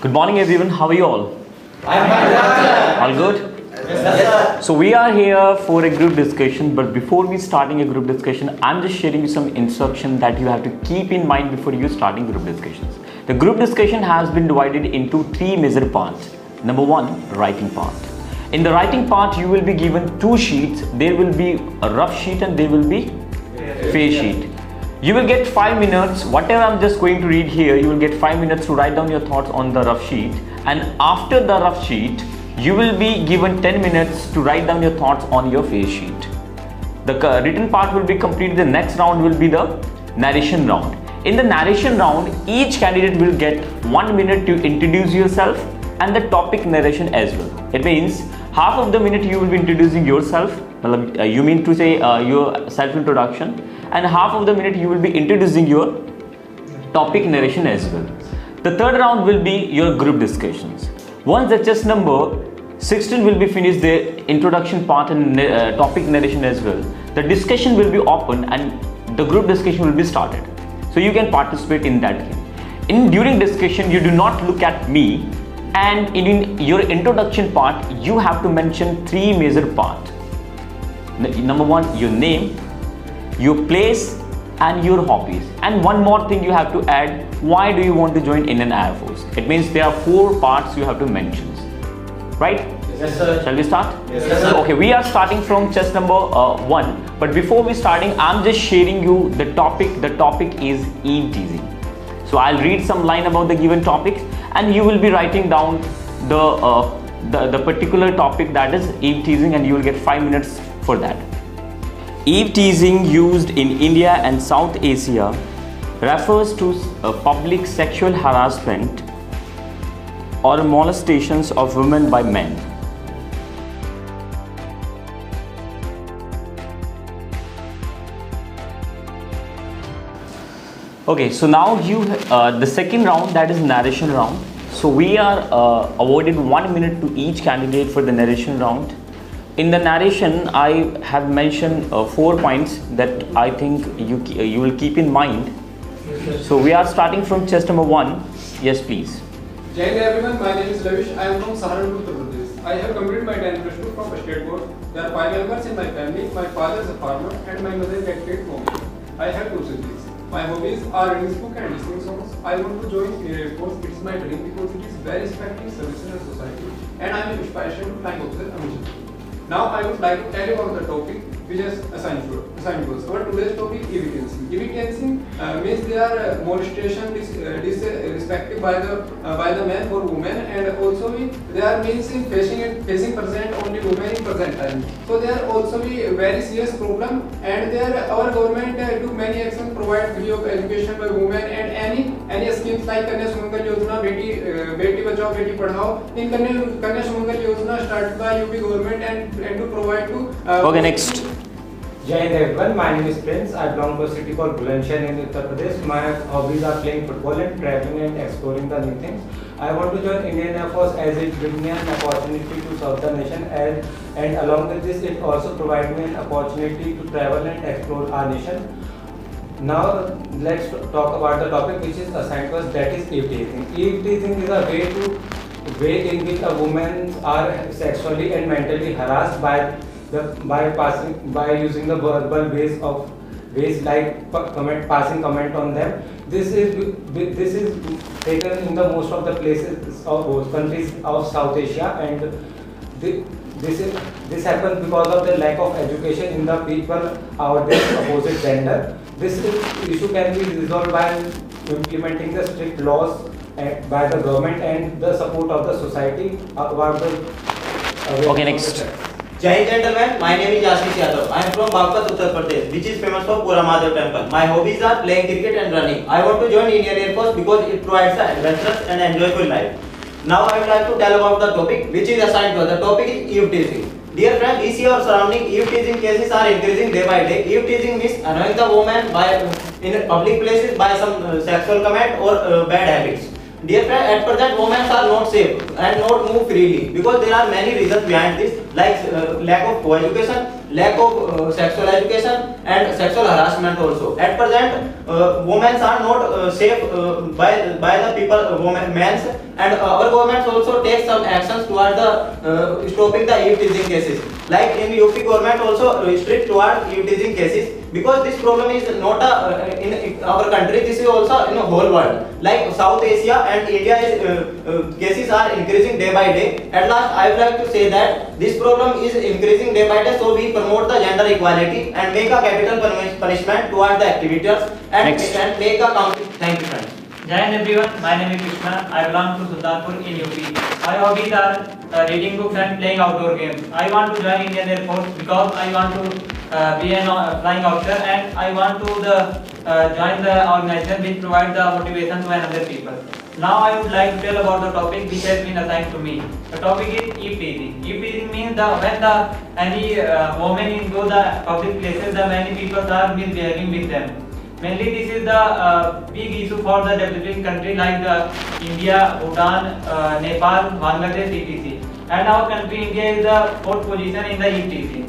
Good morning everyone, how are you all? I'm fine. All good? Yes, So we are here for a group discussion, but before we starting a group discussion, I'm just sharing you some instruction that you have to keep in mind before you starting group discussions. The group discussion has been divided into three major parts. Number one, writing part. In the writing part, you will be given two sheets. There will be a rough sheet and there will be face sheet. You will get 5 minutes. Whatever I'm just going to read here, you will get 5 minutes to write down your thoughts on the rough sheet. And after the rough sheet, you will be given 10 minutes to write down your thoughts on your face sheet. The written part will be completed. The next round will be the narration round. In the narration round, each candidate will get 1 minute to introduce yourself and the topic narration as well. It means half of the minute you will be introducing yourself, you mean to say your self-introduction, and half of the minute you will be introducing your topic narration as well. The third round will be your group discussions. Once the chess number 16 will be finished, the introduction part and topic narration as well, the discussion will be open and the group discussion will be started. So you can participate in that game. During discussion, you do not look at me, and in your introduction part, you have to mention three major parts. Number one, your name, your place, and your hobbies. And one more thing you have to add, why do you want to join Indian Air Force? It means there are 4 parts you have to mention. Right? Yes, sir. Shall we start? Yes, sir. Okay, we are starting from chess number 1. But before we starting, I'm just sharing you the topic. The topic is eve teasing. So I'll read some line about the given topic, and you will be writing down the particular topic, that is eve teasing, and you will get 5 minutes for that. Eve teasing, used in India and South Asia, refers to public sexual harassment or molestations of women by men. Okay, so now the second round, that is narration round. So we are awarded 1 minute to each candidate for the narration round. In the narration, I have mentioned 4 points that I think you will keep in mind. So we are starting from chess number 1. Yes, please. Jai Hind everyone, my name is Ravish. I am from Saharanpur, Uttar Pradesh. I have completed my 10th plus 2 from a state board. There are 5 members in my family. My father is a farmer and my mother is a state home. I have 2 siblings. My hobbies are reading books and listening songs. I want to join Air Force. It's my dream because it is very respecting service in our society, and I am inspired to flying officer ambition. Now I would like to tell you about the topic which is assigned to us. Our today's topic is evidencing. Evidencing means they are molestation disrespected by the man for women, and also they are means in facing present only women in present time. So they are also a very serious problem, and our government do many actions, provide free of education by women, and any schemes like Kanya Sumangal Yojana, Beti Bachao Beti Padhao. In Kanya Sumangal Yojana started by UP government and to provide to. Okay, next. Jai Hind everyone, my name is Prince. I belong to a city called Bulandshahr in Uttar Pradesh. My hobbies are playing football and traveling and exploring the new things. I want to join Indian Air Force as it gives me an opportunity to serve the nation, and along with this, it also provides me an opportunity to travel and explore our nation. Now let's talk about the topic which is assigned to us, that is eve teasing. Eve teasing is a way in which a women are sexually and mentally harassed by using the verbal ways like passing comment on them. This is taken in the most of the places of countries of South Asia, and this happens because of the lack of education in the people out there opposite gender. This issue can be resolved by implementing the strict laws by the government and the support of the society about the Okay, next. Jai Hind gentlemen, my name is Ashish Yadav. I am from Bagpat, Uttar Pradesh, which is famous for Pura Mahadev temple. My hobbies are playing cricket and running. I want to join Indian Air Force because it provides an adventurous and enjoyable life. Now I would like to tell about the topic which is assigned to us. The topic is eve teasing. Dear friends, we see our surrounding eve teasing cases are increasing day by day. Eve teasing means annoying the woman in public places by some sexual comment or bad habits. Dear friends, at present women are not safe and not move freely because there are many reasons behind this, like lack of co-education, lack of sexual education, and sexual harassment also. At present, women are not safe by the people, men, and our government also takes some actions toward the stopping the eve teasing cases. Like in UP government also strict toward eve teasing cases, because this problem is not in our country, this is also in the whole world. Like South Asia and India is cases are increasing day by day. At last, I would like to say that this problem is increasing day by day, so we promote the gender equality and make a capital punishment toward the activators and make a count. Thank you, friends. Jai Hind everyone, my name is Krishna. I belong to Sultanpur in UP. My hobbies are reading books and playing outdoor games. I want to join Indian Air Force because I want to be an flying officer, and I want to join the organization which provides the motivation to another people. Now I would like to tell about the topic which has been assigned to me. The topic is eve teasing. Eve teasing means when any woman in the public places, the many people are misbehaving with them. Mainly this is the big issue for the developing country like India, Bhutan, Nepal, Bangladesh, etc. And our country India is the 4th position in the eve teasing.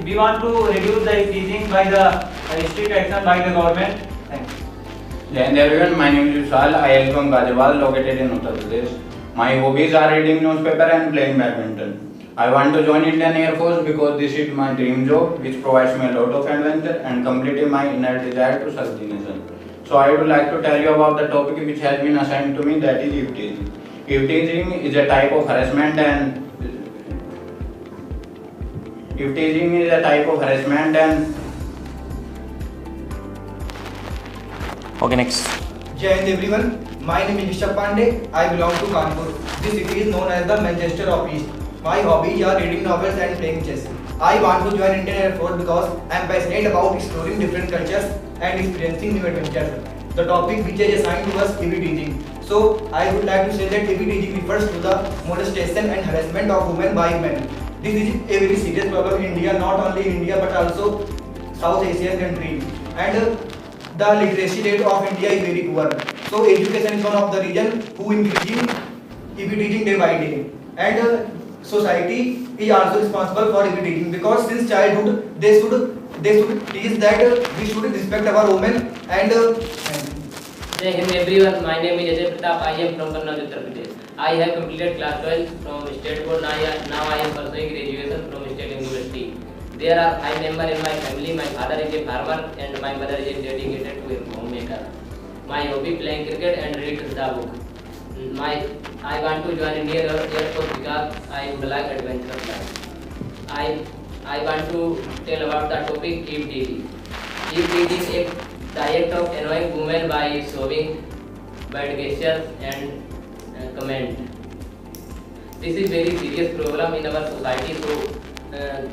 We want to reduce the eve teasing by the strict action by the government. Thank you. Jai Hind everyone, my name is Vishal. I am from Ghaziabad, located in Uttar Pradesh. My hobbies are reading newspaper and playing badminton. I want to join Indian Air Force because this is my dream job, which provides me a lot of adventure and completing my inner desire to serve the nation. So I would like to tell you about the topic which has been assigned to me, that is eve teasing. Eve teasing is a type of harassment and Okay, next. Jai Hind everyone, my name is Rishabh Pandey. I belong to Kanpur. This city is known as the Manchester of East. My hobbies are reading novels and playing chess. I want to join Indian Air Force because I am passionate about exploring different cultures and experiencing new adventures. The topic which is assigned to us is eve teasing. So I would like to say that eve teasing refers to the molestation and harassment of women by men. This is a very serious problem in India, not only in India but also South Asian country. And the literacy rate of India is very poor. So education is one of the reasons who increasing eve teasing day by day. And society is also responsible for eve teasing, because since childhood they should teach that we should respect our women and Jai Hind everyone, my name is Ajay Pratap. I am from Kannauj, Uttar Pradesh. I have completed class 12 from State Board. Now I am pursuing graduation from State University. There are 5 members in my family. My father is a farmer and my mother is dedicated to a homemaker. My hobby playing cricket and read the book. I want to join Indian Air Force because I would like adventurous life. I want to tell about the topic eve teasing. Eve teasing is the act of annoying women by showing bad gestures and comment. This is very serious problem in our society, so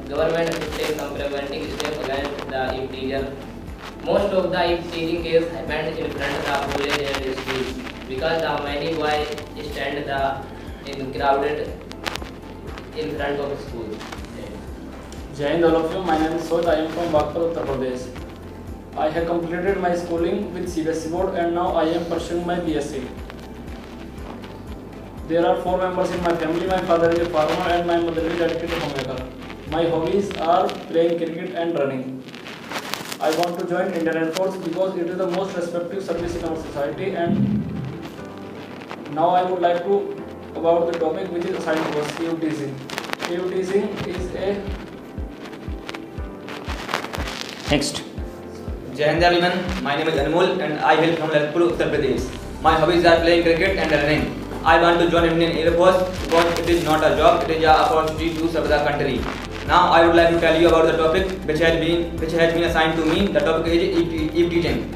government should take some preventing steps against the eve teaser. Most of the eve teasing cases happened in front of the college and schools, because the many boys stand in crowded in front of school. Jai Hind all of you, my name is Soj. I am from Bagpat, Uttar Pradesh. I have completed my schooling with CBSE board and now I am pursuing my BSc. There are 4 members in my family. My father is a farmer and my mother is dedicated homemaker. My hobbies are playing cricket and running. I want to join Indian Air Force because it is the most respected service in our society. And now I would like to about the topic which is assigned to us, eve teasing. Eve teasing is a Next. Jai Hind everyone, my name is Anmol and I hail from Lalitpur, Uttar Pradesh. My hobbies are playing cricket and running. I want to join Indian Air Force because it is not a job, it is an opportunity to serve the country. Now I would like to tell you about the topic which has been assigned to me. The topic is eve teasing.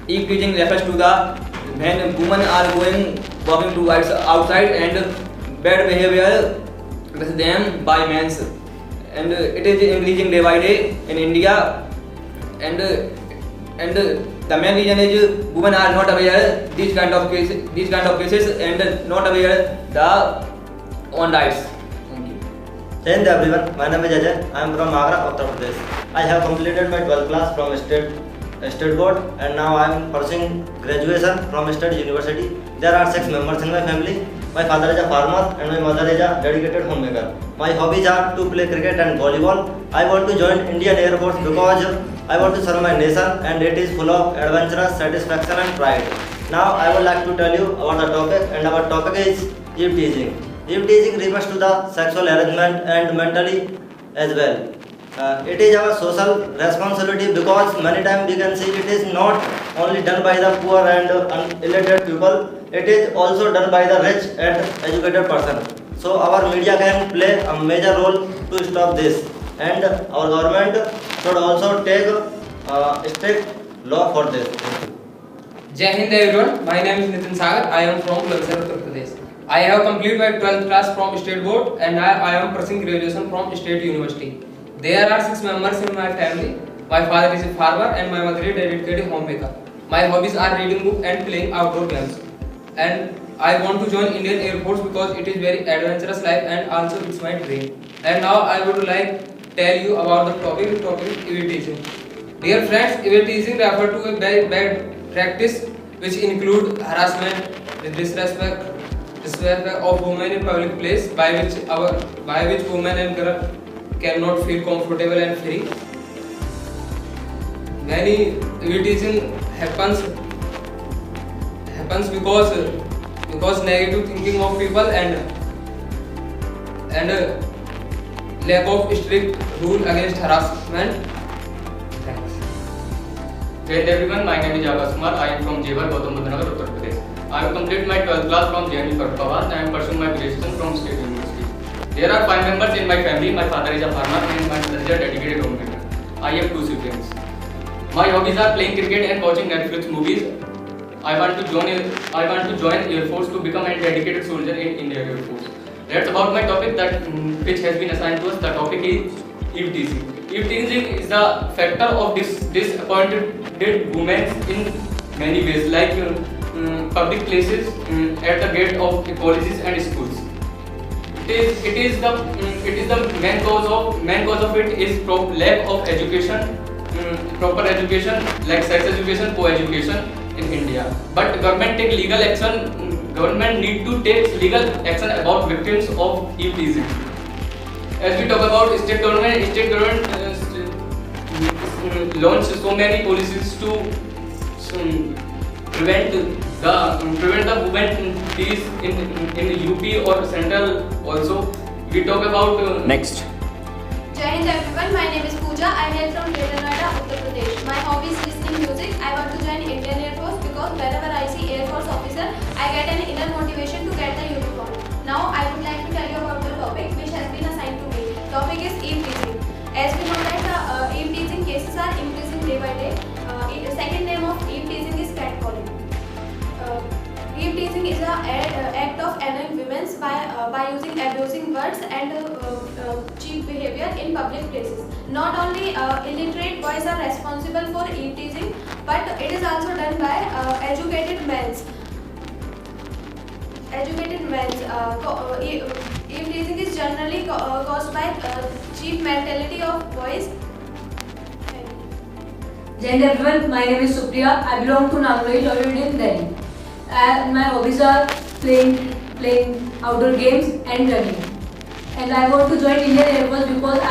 Eve teasing refers to the when women are walking to outside and bad behavior with them by men, and it is increasing day by day in India. And the main reason is women are not aware these kind of cases and not aware the on rights. Thank you. Jai Hind everyone, my name is Ajay. I am from Agra, Uttar Pradesh. I have completed my 12th class from State Board and now I am pursuing graduation from State University. There are 6 members in my family. My father is a farmer and my mother is a dedicated homemaker. My hobbies are to play cricket and volleyball. I want to join Indian Air Force because I want to serve my nation and it is full of adventure, satisfaction and pride. Now I would like to tell you about the topic, and our topic is eve teasing. Eve teasing refers to the sexual harassment and mentally as well. It is our social responsibility because many times we can see it is not only done by the poor and uneducated people, it is also done by the rich and educated person. So our media can play a major role to stop this, and our government should also take strict law for this. Jai Hind everyone, my name is Nitin Sagar, I am from Bulandshahr, Uttar Pradesh. I have completed my 12th class from State Board and I am pursuing graduation from State University. There are 6 members in my family. My father is a farmer and my mother is a dedicated homemaker. My hobbies are reading book and playing outdoor games. And I want to join Indian Air Force because it is very adventurous life and also it's my dream. And now I would like to tell you about the topic eve teasing. Dear friends, eve teasing refers to a very bad practice which include harassment, disrespect of women in public place by which women and girls cannot feel comfortable and free. Many eve teasing happens because negative thinking of people and lack of strict rule against harassment. Thanks. Hey everyone, my name is Akash Kumar. I am from Jewar, Gautam Buddha Nagar, Uttar Pradesh. I have completed my 12th class from JNU Pawar and I am pursuing my graduation from State University. There are 5 members in my family. My father is a farmer and my mother is a dedicated homemaker. I have 2 siblings. My hobbies are playing cricket and watching Netflix movies. I want to join Air Force to become a dedicated soldier in Indian Air Force. That's about my topic which has been assigned to us. The topic is eve teasing. Eve teasing is the factor of disappointed women in many ways, like public places, at the gate of colleges and schools. It is the main cause of it is lack of education, proper education like sex education, co-education in India. But government take legal action. Government need to take legal action about victims of eve teasing. As we talk about state government launched so many policies to prevent the women tease in UP or Central also. We talk about next. Jai Hind everyone, my name is Pooja. I hail from Greater Noida, Uttar Pradesh. My hobby is listening music. I want to join Indian Air Force because whenever I see Air Force officer, I get an inner motivation to get the uniform. Now I would like to tell you about the topic which has been assigned to me. Topic is eve teasing. As we know that eve teasing cases are increasing day by day. The second name of eve teasing is catcalling. Eve teasing is an act of annoying women by using abusing words and cheap behavior in public places. Not only illiterate boys are responsible for eve teasing, but it is also done by educated men. Eve teasing is generally caused by cheap mentality of boys. Jai Hind everyone, my name is Supriya. I belong to Nagari Jollywood in Delhi. My hobbies are playing outdoor games and running. And I want to join Indian Air Force because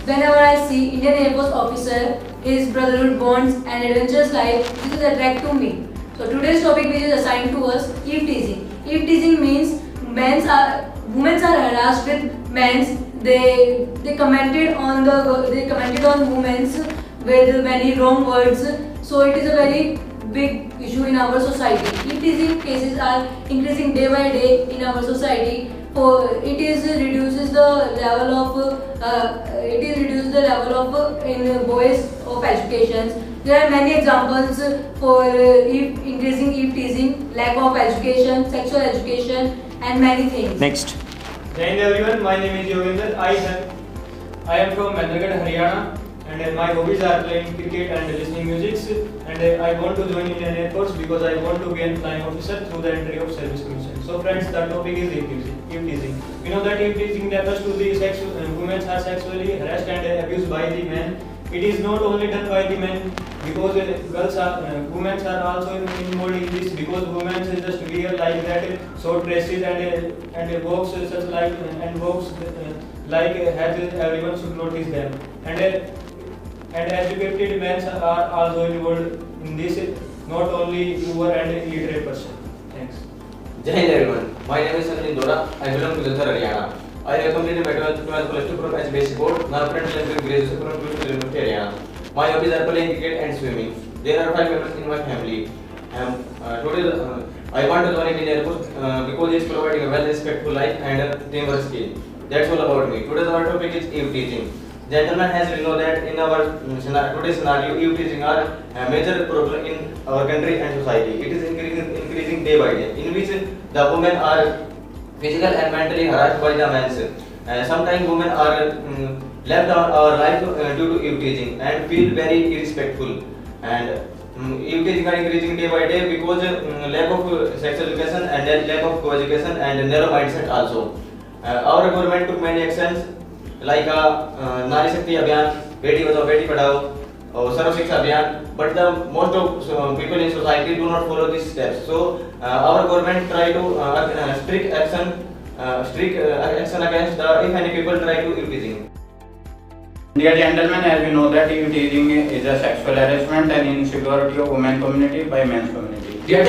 whenever I see Indian Air Force officer, his brotherhood bonds and adventurous life, this is attract to me. So today's topic which is assigned to us, eve teasing. Eve teasing means women are harassed with men. They commented on women with many wrong words. So it is a very big issue in our society. Eve teasing cases are increasing day by day in our society. It reduces the level of in boys of education. There are many examples for increasing eve teasing, lack of education, sexual education, and many things. Next. Jai Hind everyone, my name is Yogendra. I am from Mandargarh, Haryana, and my hobbies are playing cricket and listening music. And I want to join Indian Air Force because I want to be a flying officer through the entry of service commission. So friends, the topic is eve teasing. We know that eve teasing refers to the women are sexually harassed and abused by the men it is not only done by the men, because women are also involved in this, because women just wear like that short dresses and walks such like and walks like as everyone should notice them, and educated men are also involved in this, not only poor and illiterate person. Thanks. Jai Hind everyone. My name is Sanjay Dora. I belong to Jodhpur, Haryana. I have completed my 12th plus 2 from HBSC board. Now currently I am doing graduation from University of Haryana. My hobbies are playing cricket and swimming. There are 5 members in my family. Today I want to join Indian Air Force because it is providing a well-respectful life and teamwork skill. That's all about me. Today's our topic is eve teaching. Gentlemen, as we know that in our today's scenario, eve teaching are a major problem in our country and society. It is increasing day by day, in which the women are physical and mentally harassed by the men. Sometimes women are left out our life due to eve teaching and feel very irrespectful. And eve teaching are increasing day by day because lack of sex education and lack of co-education and narrow mindset also. Our government took many actions like Nari Shakti Abhiyan, Beti Bachao Beti Padhao, Sarv Shiksha Abhiyan, but the most of people in society do not follow these steps. So our government try to strict action against if any people try to eve teaching. Dear gentlemen, as we know that eve teaching is a sexual harassment and insecurity of women community by men's community. The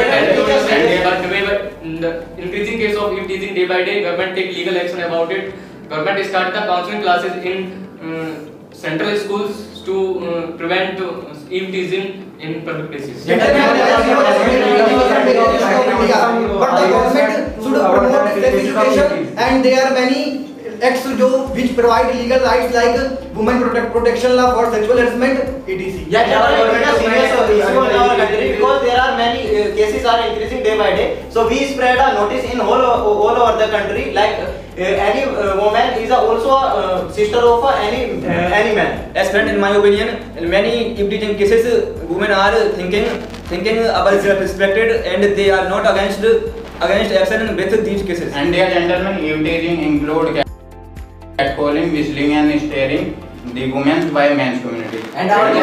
increasing case of eve teasing day by day, government take legal action about it. Government started the counseling classes in central schools to prevent eve teasing in public places. But the government should promote sex education, and there are many acts which provide legal rights like women protection law for sexual harassment, etc. Yeah, our government is serious issue in our country because there are many cases are increasing day by day. So we spread a notice in all over the country like any woman is also a sister of any man. As friend, in my opinion, in many eve teaching cases, women are thinking about self-respected and they are not against action with these cases. And dear gentlemen, eve teaching include catcalling, whistling and staring the women by men's community. And our the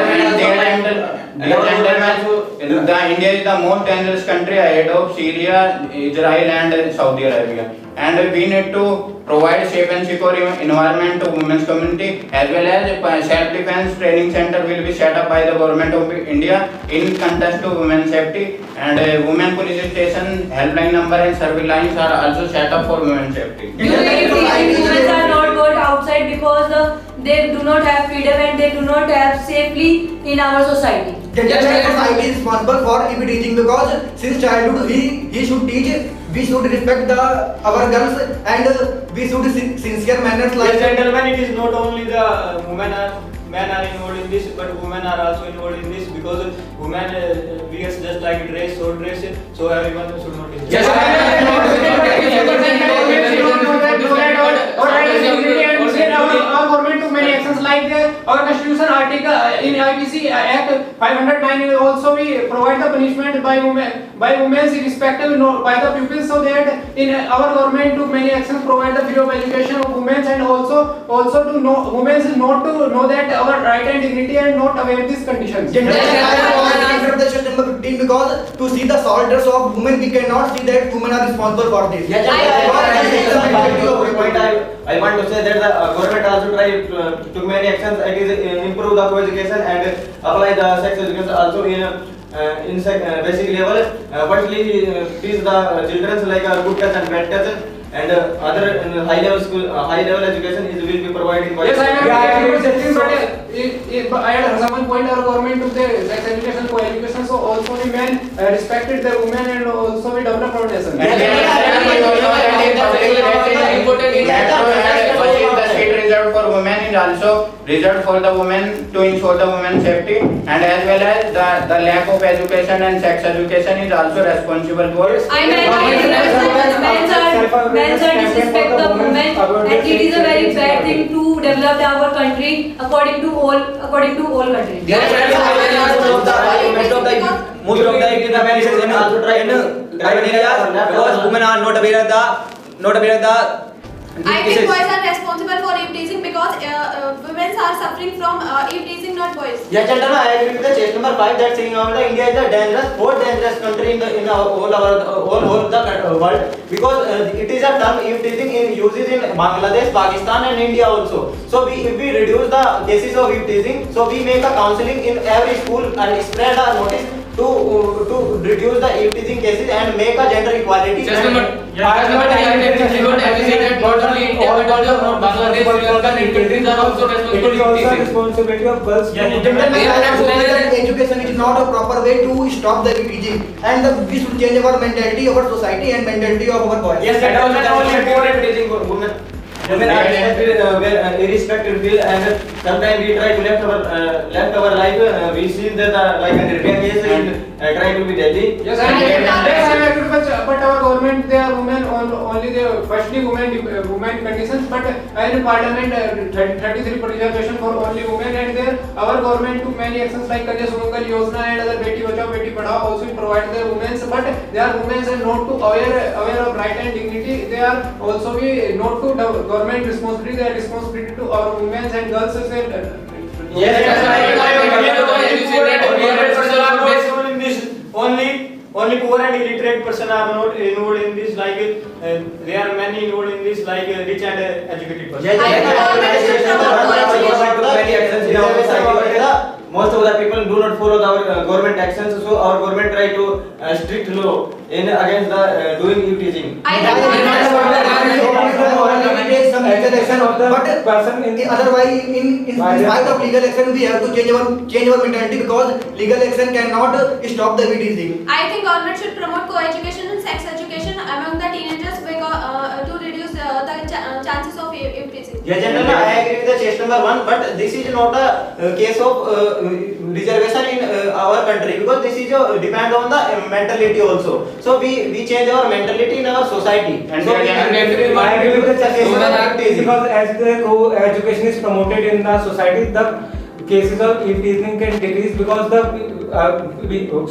India is the most dangerous country ahead of Syria, Israel and Saudi Arabia. And we need to provide safe and secure environment to women's community, as well as self-defense training center will be set up by the government of India in contest to women's safety, and women police station helpline number and service lines are also set up for women's safety. Women are not good outside because they do not have freedom and they do not have safely in our society. Society is responsible for eve teaching because since childhood he should teach. We should respect our girls and we should sincere manners like. Yes, gentlemen, it is not only the men are involved in this, but women are also involved in this because women wears just like dress, short dress, so everyone should notice. Yes, our government took many actions like our constitution article in IPC Act 509 also we provide the punishment by women irrespective by the pupils, so that in our government took many actions provide the free of education of women and also to know women not to know that our right and dignity and not aware these conditions. Number 15 because to see the shoulders of women we cannot see that women are responsible for this. I want to say that the government also took many actions. It is improve the co-education and apply the sex education also in basic level. Firstly, teach the children like good touch and bad touch, and other high level education will be provided by. Yes, I had some point our government took the sex education, co-education, so also we men respected the women and also we developed our nation. The seat reserved for women is also reserved for the women to ensure the women's safety, and as well as the lack of education and sex education is also responsible for. Men are disrespect the women, and it is a very bad thing to develop our country according to all countries. Most of the men in urban areas because women are not aware of the I think boys are responsible for eve teasing because women are suffering from eve teasing, not boys. Yes, gentlemen, I agree with the chase number 5 that saying over the India is the dangerous, most dangerous country in the whole the world because it is a term eve teasing in uses in Bangladesh, Pakistan and India also. So if we reduce the cases of eve teasing, so we make a counseling in every school and spread a notice to reduce the eve teasing cases and make a gender equality. Just a minute. I don't appreciate that not only India but also Bangladesh, Sri Lanka and countries are also responsible. It is also responsibility of girls. Education is not a proper way to stop the teaching, and we should change our mentality of our society and mentality of our boys. Yes, that also important teaching women. Women are irrespective will, and sometimes we try to left our life. We see that like an repair case and try to be deadly. Yes, I agree, but our government they are women only the firstly women conditions, but in parliament 33 reservation for only women, and there our government took many actions like Kanya Sumangal Yojana and other Beti Bachao Beti Padhao also provide the women, but they are women and not to aware of right and dignity. They are also be not to government responsibility. They are responsibility to our women and girls. Only poor and illiterate person are not involved in this. Like there are many involved in this, like rich and educated person. Most of the people do not follow our government actions, so our government try to strict law in against the doing eve teasing. Some legal action, but person in the otherwise in spite of legal action we have to change our mentality because legal action cannot stop the eve teasing. I think government should promote co-education and sex education among the teenagers because to reduce the chances of eve teasing. Yes, gentlemen, I agree with the chase number 1, but this is not a case of reservation in our country because this is depend on the mentality also. So we change our mentality in our society. And so I agree with the chase number 1 because as the co-education is promoted in the society, the cases of eve teasing can decrease because the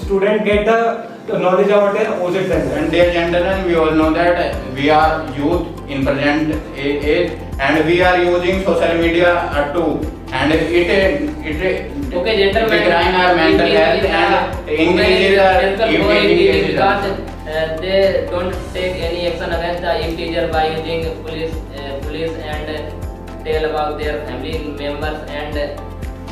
student get the knowledge about their opposite gender. And dear gentlemen, we all know that we are youth in present age and we are using social media too, and it okay, gentlemen, decline our mental health and increases our eve teasing cases. They don't take any action against the eve teaser by using police and tell about their family members and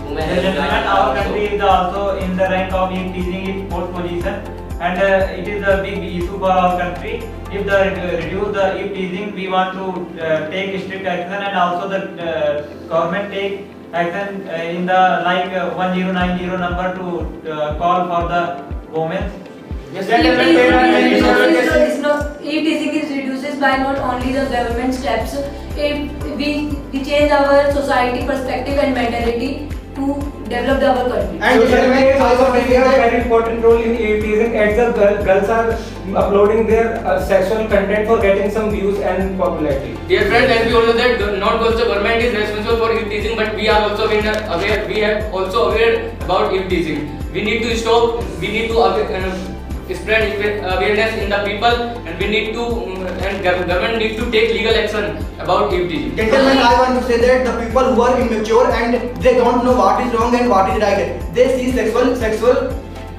women. Our country is also in the rank of eve teasing in 4th position, and it is a big issue for our country. If reduce the eve teasing, we want to take strict action, and also the government take action in the like 1090 number to call for the women. Eve teasing is reduces by not only the government steps. If we change our society perspective and mentality to develop our country. And social media is also playing a very important role in eve teasing as the girls are uploading their sexual content for getting some views and popularity. Dear friends, as we all know that not just the government is responsible for eve teasing, but we are also aware. We are also aware about eve teasing. We need to stop. We need to spread awareness in the people, and we need to and government need to take legal action about eve teasing. Gentlemen, I want to say that the people who are immature and they don't know what is wrong and what is right, they see sexual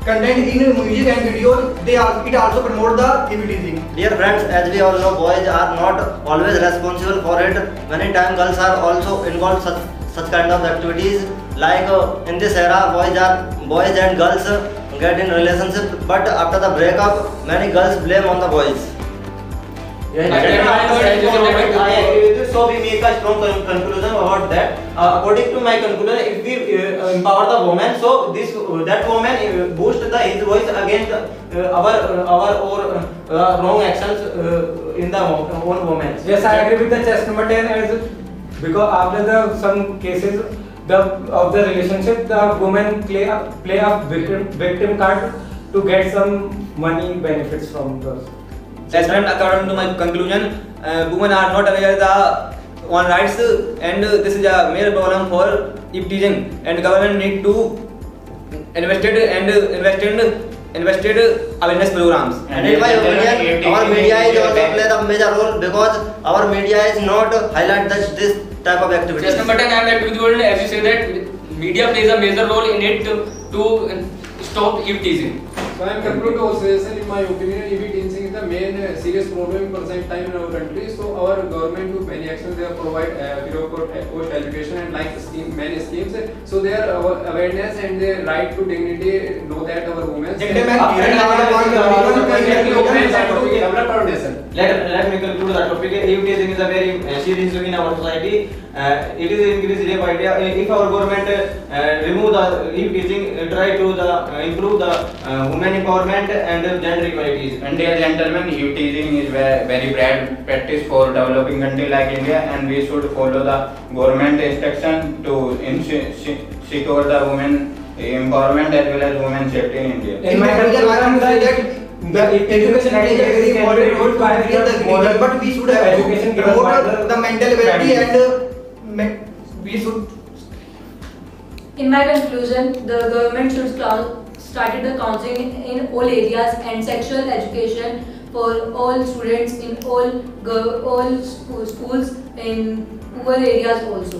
content in music and videos. It also promote the eve teasing. Dear friends, as we all know, boys are not always responsible for it. Many times girls are also involved such kind of activities. Like in this era, boys and girls get in relationship, but after the breakup, many girls blame on the boys. Yes, I agree with you. So we make a strong conclusion about that. According to my conclusion, if we empower the woman, so that woman boost his voice against our wrong actions in the own women. Yes, I agree with the chest number 10 as because after some cases of the relationship, the woman play a victim card to get some money benefits from those. That's right. According to my conclusion, women are not aware the own rights, and this is a major problem for eve teasing. And government need to invested awareness programs. And in my opinion, our media is also play the major role because our media is not highlight this type of activities. Just number 10, I am agree with you, as you say that media plays a major role in it to stop eve teasing. So I am conclude also sir, in my opinion, eve teasing is the main serious problem in present time in our country. So our government do many actions. They provide post education and like many schemes. So their awareness and their right to dignity know that our women. Let me conclude the topic. Eve teasing is a very serious issue in our society. It is increased day by day. If our government remove the eve teasing, try to improve the women empowerment and gender equalities. And dear gentlemen, eve teasing is very bad practice for developing country like India, and we should follow the government instruction to secure the women empowerment as well as women safety in India. In my opinion, I would say that the education plays a very important role to create the religion, but we should have to promote the mental well-being and we should. In my conclusion, the government should started the counseling in all areas and sexual education for all students in all schools in poor areas also.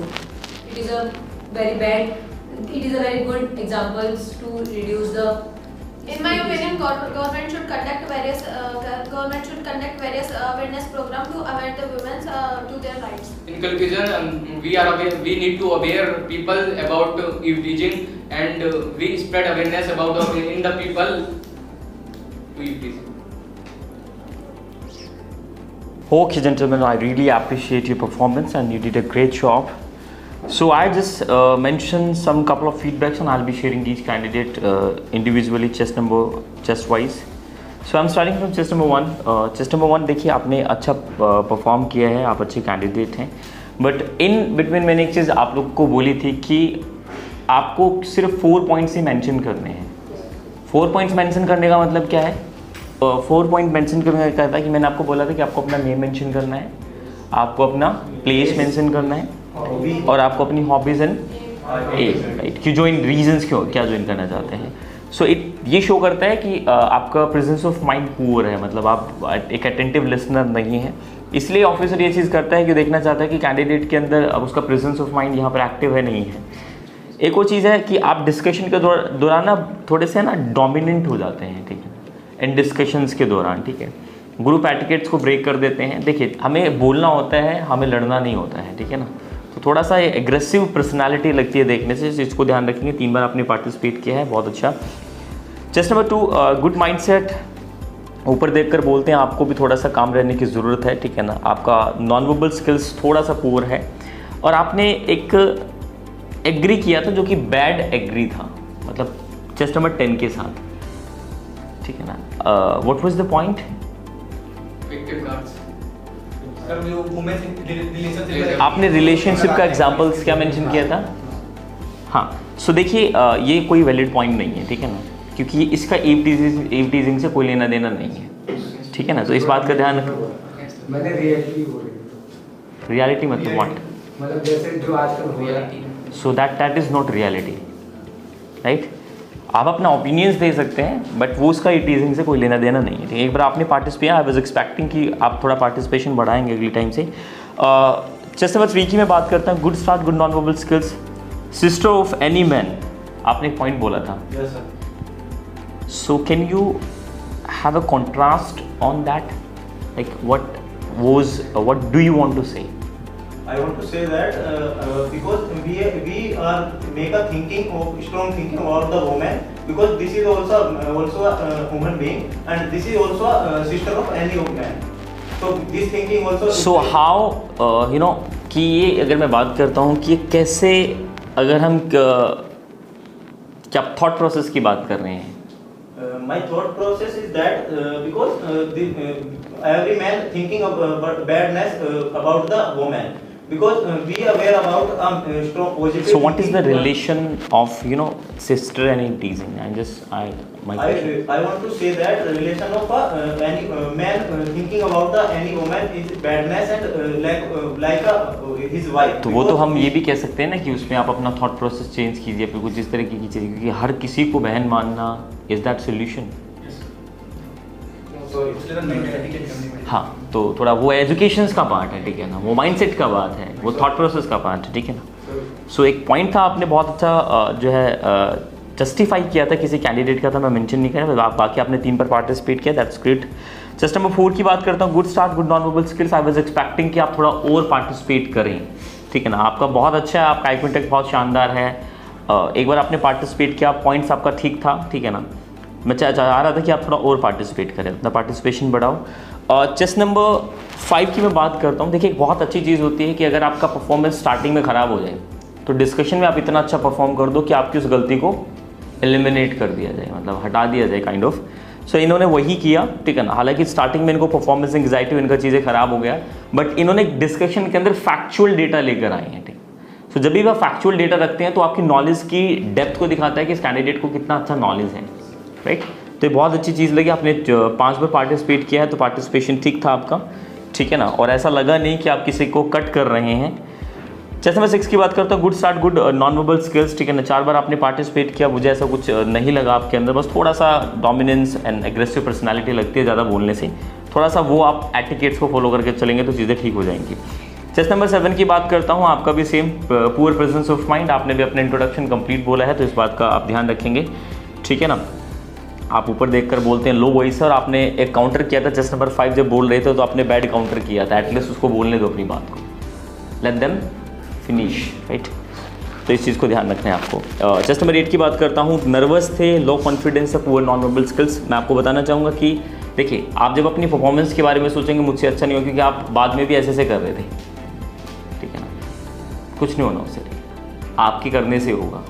It is a very good examples to reduce the. In my opinion, government should conduct various awareness programs to aware the women to their rights. In conclusion, we need to aware people about eve teasing, and we spread awareness about in the people to eve teasing. Okay, gentlemen, I really appreciate your performance and you did a great job. So I just mentioned some couple of feedbacks and I'll be sharing each candidate individually chest wise. So I'm starting from chest number 1. Chest number 1 देखिए आपने अच्छा perform किया है, आप अच्छे candidate हैं, but in between मैंने एक चीज़ आप लोग को बोली थी कि आपको सिर्फ 4 पॉइंट्स ही मेंशन करने हैं. 4 पॉइंट्स मेंशन करने का मतलब क्या है? 4 पॉइंट मेंशन करने का था कि मैंने आपको बोला था कि आपको अपना नेम मेंशन करना है, आपको अपना प्लेस मेंशन करना है और आपको अपनी हॉबीज एंड राइट कि ज्वाइन रीजंस क्यों क्या ज्वाइन करना चाहते हैं. सो ये शो करता है कि आपका प्रेजेंस ऑफ माइंड पुअर है, मतलब आप एक अटेंटिव लिसनर नहीं है. इसलिए ऑफिसर ये चीज़ करता है कि देखना चाहता है कि कैंडिडेट के अंदर अब उसका प्रेजेंस ऑफ माइंड यहाँ पर एक्टिव है नहीं है. एक और चीज़ है कि आप डिस्कशन के दौरान ना थोड़े से ना डोमिनेंट हो जाते हैं, ठीक है, इन डिस्कशंस के दौरान, ठीक है. ग्रुप एटिकेट्स को ब्रेक कर देते हैं. देखिए हमें बोलना होता है, हमें लड़ना नहीं होता है, ठीक है ना. तो थोड़ा सा एग्रेसिव पर्सनालिटी लगती है देखने से, इसको ध्यान रखेंगे. 3 बार आपने पार्टिसिपेट किया है, बहुत अच्छा. Chest number 2 good mindset. ऊपर देखकर बोलते हैं, आपको भी थोड़ा सा काम रहने की ज़रूरत है, ठीक है ना. आपका नॉन वर्बल स्किल्स थोड़ा सा पुअर है और आपने एक एग्री किया था जो कि बैड एग्री था, मतलब चेस्ट नंबर 10 के साथ, ठीक है ना. What was the point? आपने रिलेशनशिप का एग्जांपल्स क्या मेंशन किया था? हाँ, सो देखिए ये कोई वैलिड पॉइंट नहीं है, ठीक है ना, क्योंकि इसका ईव टीजिंग से कोई लेना देना नहीं है, ठीक है ना. तो इस बात का ध्यान रखो. मैंने रियलिटी बोली. रियलिटी मतलब व्हाट? मतलब जैसे जो आजकल हो रहा है. So that is not reality, right. आप अपना ओपिनियंस दे सकते हैं बट वो उसका टीजिंग से कोई लेना देना नहीं है. एक बार आपने पार्टिसिपेट, आई वाज एक्सपेक्टिंग कि आप थोड़ा पार्टिसिपेशन बढ़ाएंगे अगली टाइम से. चेस्ट नंबर 3 की मैं बात करता हूँ. Good start, good non verbal skills, sister of any man. आपने एक पॉइंट बोला था. Yes sir. So can you have a contrast on that, like what do you want to say? I want to say that because we are make a strong thinking about the woman, because this is also a human being and this is also a sister of any woman. So this thinking also. So how you know कि ये अगर मैं बात करता हूँ कि ये कैसे, अगर हम क्या थॉट प्रोसेस की बात कर रहे हैं. My thought process is that because every man thinking about badness about the woman. Because we are aware about strong positive. So what is the relation of sister and teasing? I want to say that the relation of any man thinking about any woman is badness and like his wife. तो वो तो हम ये भी कह सकते हैं ना कि उसमें आप अपना थॉट प्रोसेस चेंज कीजिए, फिर कुछ इस तरह की चीज़ें, क्योंकि हर किसी को बहन मानना, is that solution? So it's like a mentality can हाँ, तो थोड़ा वो एजुकेशन का पार्ट है, ठीक है ना, वो माइंडसेट का बात है, वो थॉट प्रोसेस का पार्ट है, ठीक है ना। सो एक पॉइंट था, आपने बहुत अच्छा जो है जस्टिफाई किया था किसी कैंडिडेट का था, मैं मेंशन नहीं करा, बाकी आपने 3 पर पार्टिसिपेट किया, दैट्स ग्रेट। जस्ट नंबर 4 की बात करता हूँ, good start good non verbal skills. I was expecting कि आप थोड़ा और पार्टिसिपेट करें, ठीक है ना, आपका बहुत अच्छा है, आपका आई कॉन्टैक्ट बहुत शानदार है। एक बार आपने पार्टिसिपेट किया, पॉइंट्स आपका ठीक था, ठीक है ना, मैं चाह रहा था कि आप थोड़ा और पार्टिसिपेट करें, अपना पार्टिसिपेशन बढ़ाओ। चेस्ट नंबर 5 की मैं बात करता हूँ। देखिए, एक बहुत अच्छी चीज़ होती है कि अगर आपका परफॉर्मेंस स्टार्टिंग में ख़राब हो जाए तो डिस्कशन में आप इतना अच्छा परफॉर्म कर दो कि आपकी उस गलती को एलिमिनेट कर दिया जाए, मतलब हटा दिया जाए काइंड ऑफ। सो इन्होंने वही किया, ठीक है ना। हालांकि स्टार्टिंग में इनको परफॉर्मेंस एंग्जाइटी, इनका चीज़ें ख़राब हो गया, बट इन्होंने डिस्कशन के अंदर फैक्चुअल डेटा लेकर आए हैं, ठीक। सो जब भी वह फैक्चुअल डेटा रखते हैं तो आपकी नॉलेज की डेप्थ को दिखाता है कि इस कैंडिडेट को कितना अच्छा नॉलेज है, राइट। तो ये बहुत अच्छी चीज़ लगी। आपने 5 बार पार्टिसिपेट किया है तो पार्टिसिपेशन ठीक था आपका, ठीक है ना, और ऐसा लगा नहीं कि आप किसी को कट कर रहे हैं। चेस्ट नंबर 6 की बात करता हूँ, good start good non verbal skills, ठीक है ना। 4 बार आपने पार्टिसिपेट किया, मुझे ऐसा कुछ नहीं लगा आपके अंदर, बस थोड़ा सा डोमिनेंस एंड एग्रेसिव पर्सनालिटी लगती है ज़्यादा बोलने से, थोड़ा सा वो आप एटिकेट्स को फॉलो करके चलेंगे तो चीज़ें ठीक हो जाएंगी। चेस्ट नंबर 7 की बात करता हूँ, आपका भी same poor presence of mind, आपने भी अपना इंट्रोडक्शन कंप्लीट बोला है तो इस बात का आप ध्यान रखेंगे, ठीक है ना। आप ऊपर देखकर बोलते हैं लो वॉइस, और आपने एक काउंटर किया था चेस्ट नंबर 5 जब बोल रहे थे तो आपने बैड काउंटर किया था, एटलीस्ट उसको बोलने दो अपनी बात को, लेट देम फिनिश, राइट। तो इस चीज़ को ध्यान रखना है आपको। चेस्ट नंबर 8 की बात करता हूँ, नर्वस थे, low confidence, poor non verbal skills. मैं आपको बताना चाहूँगा कि देखिए, आप जब अपनी परफॉर्मेंस के बारे में सोचेंगे मुझसे अच्छा नहीं हो, क्योंकि आप बाद में भी ऐसे कर रहे थे, ठीक है ना, कुछ नहीं होना उससे, आपकी करने से होगा।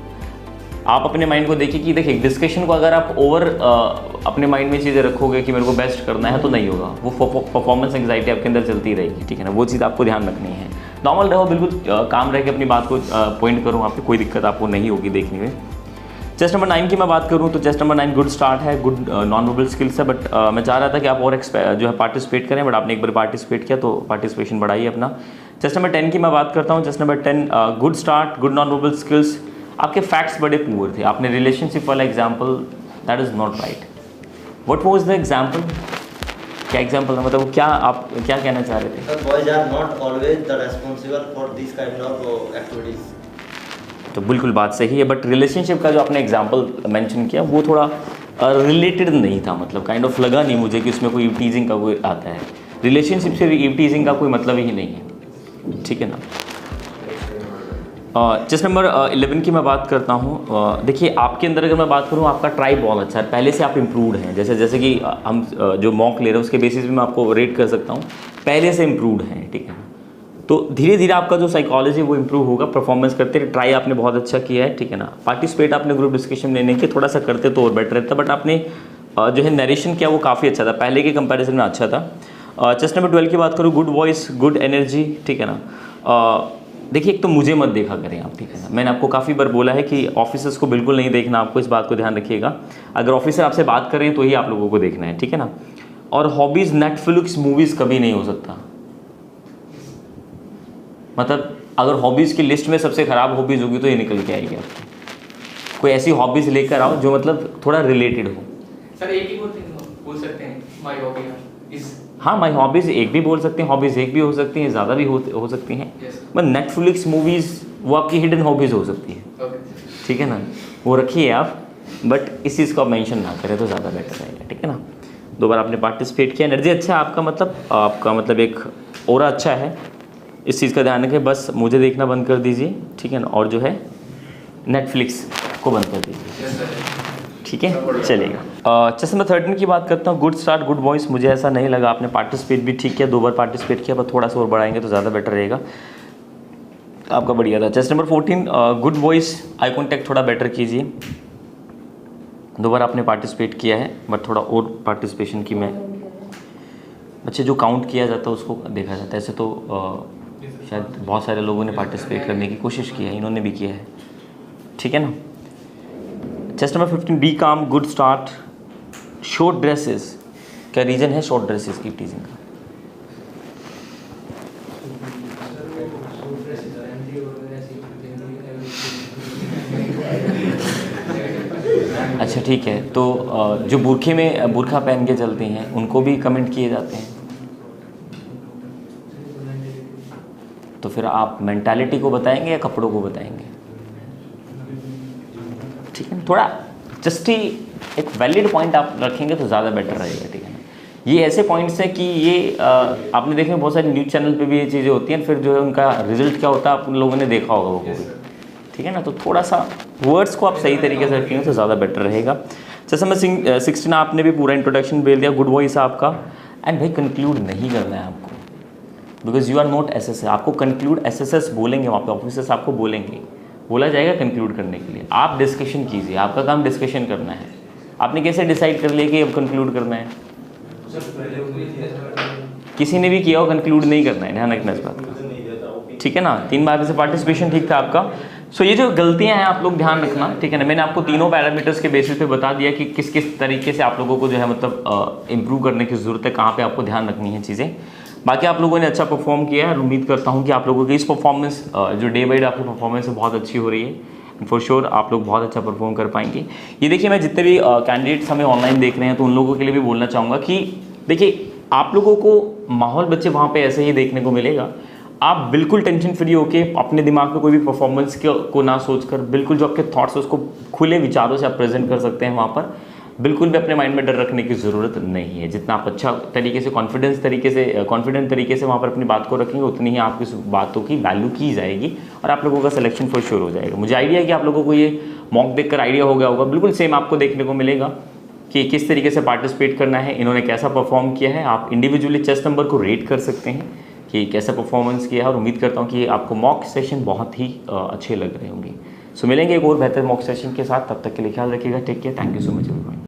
आप अपने माइंड को देखिए कि देखिए डिस्कशन को अगर आप ओवर अपने माइंड में चीज़ें रखोगे कि मेरे को बेस्ट करना है तो नहीं होगा, वो परफॉर्मेंस एंग्जाइटी आपके अंदर चलती रहेगी, ठीक है ना। वो चीज़ आपको ध्यान रखनी है। नॉर्मल रहो, बिल्कुल काम रह के अपनी बात को पॉइंट करूँ, वहाँ पे कोई दिक्कत आपको नहीं होगी देखने में। चेस्ट नंबर 9 की मैं बात करूँ तो चेस्ट नंबर 9 गुड स्टार्ट है, गुड नॉन वर्बल स्किल्स है, बट मैं चाह रहा था कि आप और जो है पार्टिसिपेट करें, बट आपने एक बार पार्टिसिपेट किया तो पार्टिसिपेशन बढ़ाइए अपना। चेस्ट नंबर 10 की मैं बात करता हूँ, chest number 10 good start good non verbal skills. आपके फैक्ट्स बड़े पुअर थे, आपने रिलेशनशिप वाला example, that is not right. What was the example, क्या एग्जाम्पल था, मतलब क्या आप क्या कहना चाह रहे थे? Boys are not always the responsible for this kind of activities. तो बिल्कुल बात सही है, बट रिलेशनशिप का जो आपने एग्जाम्पल मेंशन किया वो थोड़ा रिलेटेड नहीं था, मतलब काइंड ऑफ लगा नहीं मुझे कि उसमें कोई ईव टीजिंग का कोई आता है। रिलेशनशिप से ईव टीजिंग का कोई मतलब ही नहीं है, ठीक है ना। चेस्ट नंबर 11 की मैं बात करता हूँ। देखिए, आपके अंदर अगर मैं बात करूँ, आपका ट्राई बहुत अच्छा है, पहले से आप इम्प्रूवड हैं। जैसे कि हम जो मॉक ले रहे हैं उसके बेसिस पे मैं आपको रेट कर सकता हूँ, पहले से इम्प्रूवड हैं, ठीक है। तो धीरे धीरे आपका जो साइकोलॉजी वो इम्प्रूव होगा, परफॉर्मेंस करते रहे। ट्राई आपने बहुत अच्छा किया है, ठीक है ना। पार्टिसिपेट आपने ग्रुप डिस्कशन में नहीं किया, थोड़ा सा करते तो और बेटर रहता, बट आपने जो है नरेशन किया वो काफ़ी अच्छा था, पहले के कंपैरिजन में अच्छा था। चेस्ट नंबर 12 की बात करूँ, गुड वॉइस गुड एनर्जी, ठीक है ना। देखिए, एक तो मुझे मत देखा करें आप, ठीक है ना। मैंने आपको काफ़ी बार बोला है कि ऑफिसर्स को बिल्कुल नहीं देखना, आपको इस बात को ध्यान रखिएगा। अगर ऑफिसर आपसे बात करें तो ही आप लोगों को देखना है, ठीक है ना। और हॉबीज़ नेटफ्लिक्स मूवीज़ कभी नहीं हो सकता, मतलब अगर हॉबीज़ की लिस्ट में सबसे ख़राब हॉबीज़ होगी तो ये निकल के आएगी आपकी। कोई ऐसी हॉबीज़ लेकर आओ जो मतलब थोड़ा रिलेटेड हो। सर एक ही बोल सकते हैं माय हॉबी इज। हाँ, माई हॉबीज़ एक भी बोल सकते हैं, हॉबीज़ एक भी हो सकती हैं, ज़्यादा भी हो सकती हैं। बट नेटफ्लिक्स मूवीज़ वो आपकी हिडन हॉबीज़ हो सकती है, ठीक है ना, वो रखिए आप, बट इस चीज़ को आप मेंशन ना करें तो ज़्यादा बेटर रहेगा, ठीक है ना। 2 बार आपने पार्टिसिपेट किया, एनर्जी अच्छा है आपका मतलब एक ओरा अच्छा है, इस चीज़ का ध्यान रखें। बस मुझे देखना बंद कर दीजिए, ठीक है ना, और जो है नेटफ्लिक्स को बंद कर दीजिए, ठीक है, चलेगा। चेस्ट नंबर 13 की बात करता हूँ, गुड स्टार्ट गुड वॉइस। मुझे ऐसा नहीं लगा, आपने पार्टिसिपेट भी ठीक किया, 2 बार पार्टिसिपेट किया, पर थोड़ा सा और बढ़ाएंगे तो ज़्यादा बेटर रहेगा, आपका बढ़िया था। Chest number 14 good voice, eye contact थोड़ा बेटर कीजिए। 2 बार आपने पार्टिसिपेट किया है, बट थोड़ा और पार्टिसिपेशन की मैं अच्छा जो काउंट किया जाता है उसको देखा जाता है। ऐसे तो शायद बहुत सारे लोगों ने पार्टिसिपेट करने की कोशिश की है, इन्होंने भी किया है, ठीक है ना। चेस्ट नंबर 15 बी काम गुड स्टार्ट। शॉर्ट ड्रेसेस, क्या रीज़न है शॉर्ट ड्रेसेस की टीजिंग का? अच्छा ठीक है, तो जो बुरखे में बुरखा पहन के चलते हैं उनको भी कमेंट किए जाते हैं, तो फिर आप मेंटालिटी को बताएंगे या कपड़ों को बताएंगे? ठीक है, थोड़ा जस्ट ही एक वैलिड पॉइंट आप रखेंगे तो ज़्यादा बेटर रहेगा। ठीक है ना, ये ऐसे पॉइंट्स हैं कि ये आपने देखे बहुत सारे न्यूज़ चैनल पे भी ये चीज़ें होती हैं, फिर जो है उनका रिजल्ट क्या होता है आप उन लोगों ने देखा होगा वो भी। ठीक है ना, तो थोड़ा सा वर्ड्स को आप सही तरीके से रखेंगे तो ज़्यादा बेटर रहेगा। जैसे मैं 16 आपने भी पूरा इंट्रोडक्शन बोल दिया, गुड वॉइस आपका। एंड भाई कंक्लूड नहीं करना है आपको, because you are not SSS. आपको कंक्लूड एसएसएस बोलेंगे वहाँ पे, ऑफिसर्स आपको बोलेंगे, बोला जाएगा कंक्लूड करने के लिए। आप डिस्कशन कीजिए, आपका काम डिस्कशन करना है। आपने कैसे डिसाइड कर लिया कि अब कंक्लूड करना है? किसी ने भी किया हो, कंक्लूड नहीं करना है, ध्यान रखना इस बात का। ठीक है ना, 3 बार से पार्टिसिपेशन ठीक था आपका। सो ये जो गलतियां हैं आप लोग ध्यान रखना। ठीक है ना, मैंने आपको तीनों पैरामीटर्स के बेसिस पे बता दिया कि किस किस तरीके से आप लोगों को जो है मतलब इम्प्रूव करने की ज़रूरत है, कहाँ पे आपको ध्यान रखनी है चीज़ें। बाकी आप लोगों ने अच्छा परफॉर्म किया है और उम्मीद करता हूँ कि आप लोगों की इस परफॉर्मेंस जो डे बाई डे आपकी परफॉर्मेंस है बहुत अच्छी हो रही है। फॉर श्योर आप लोग बहुत अच्छा परफॉर्म कर पाएंगे। ये देखिए, मैं जितने भी कैंडिडेट्स हमें ऑनलाइन देख रहे हैं तो उन लोगों के लिए भी बोलना चाहूँगा कि देखिए, आप लोगों को माहौल बच्चे वहाँ पे ऐसे ही देखने को मिलेगा। आप बिल्कुल टेंशन फ्री होके अपने दिमाग में कोई भी परफॉर्मेंस को ना सोचकर बिल्कुल जो आपके थॉट्स है उसको खुले विचारों से आप प्रेजेंट कर सकते हैं वहाँ पर। बिल्कुल भी अपने माइंड में डर रखने की ज़रूरत नहीं है। जितना आप अच्छा तरीके से कॉन्फिडेंट तरीके से वहाँ पर अपनी बात को रखेंगे, उतनी ही आपकी बातों की वैल्यू की जाएगी और आप लोगों का सिलेक्शन फॉर श्योर हो जाएगा। मुझे आइडिया है कि आप लोगों को ये मॉक देखकर आइडिया हो गया होगा। बिल्कुल सेम आपको देखने को मिलेगा कि किस तरीके से पार्टिसिपेट करना है, इन्होंने कैसा परफॉर्म किया है। आप इंडिविजुअली चेस्ट नंबर को रेट कर सकते हैं कि कैसा परफॉर्मेंस किया है, और उम्मीद करता हूँ कि आपको मॉक सेशन बहुत ही अच्छे लग रहे होंगे। सो मिलेंगे एक और बेहतर मॉक सेशन के साथ, तब तक के लिए ख्याल रखिएगा। Take care, thank you so much everyone.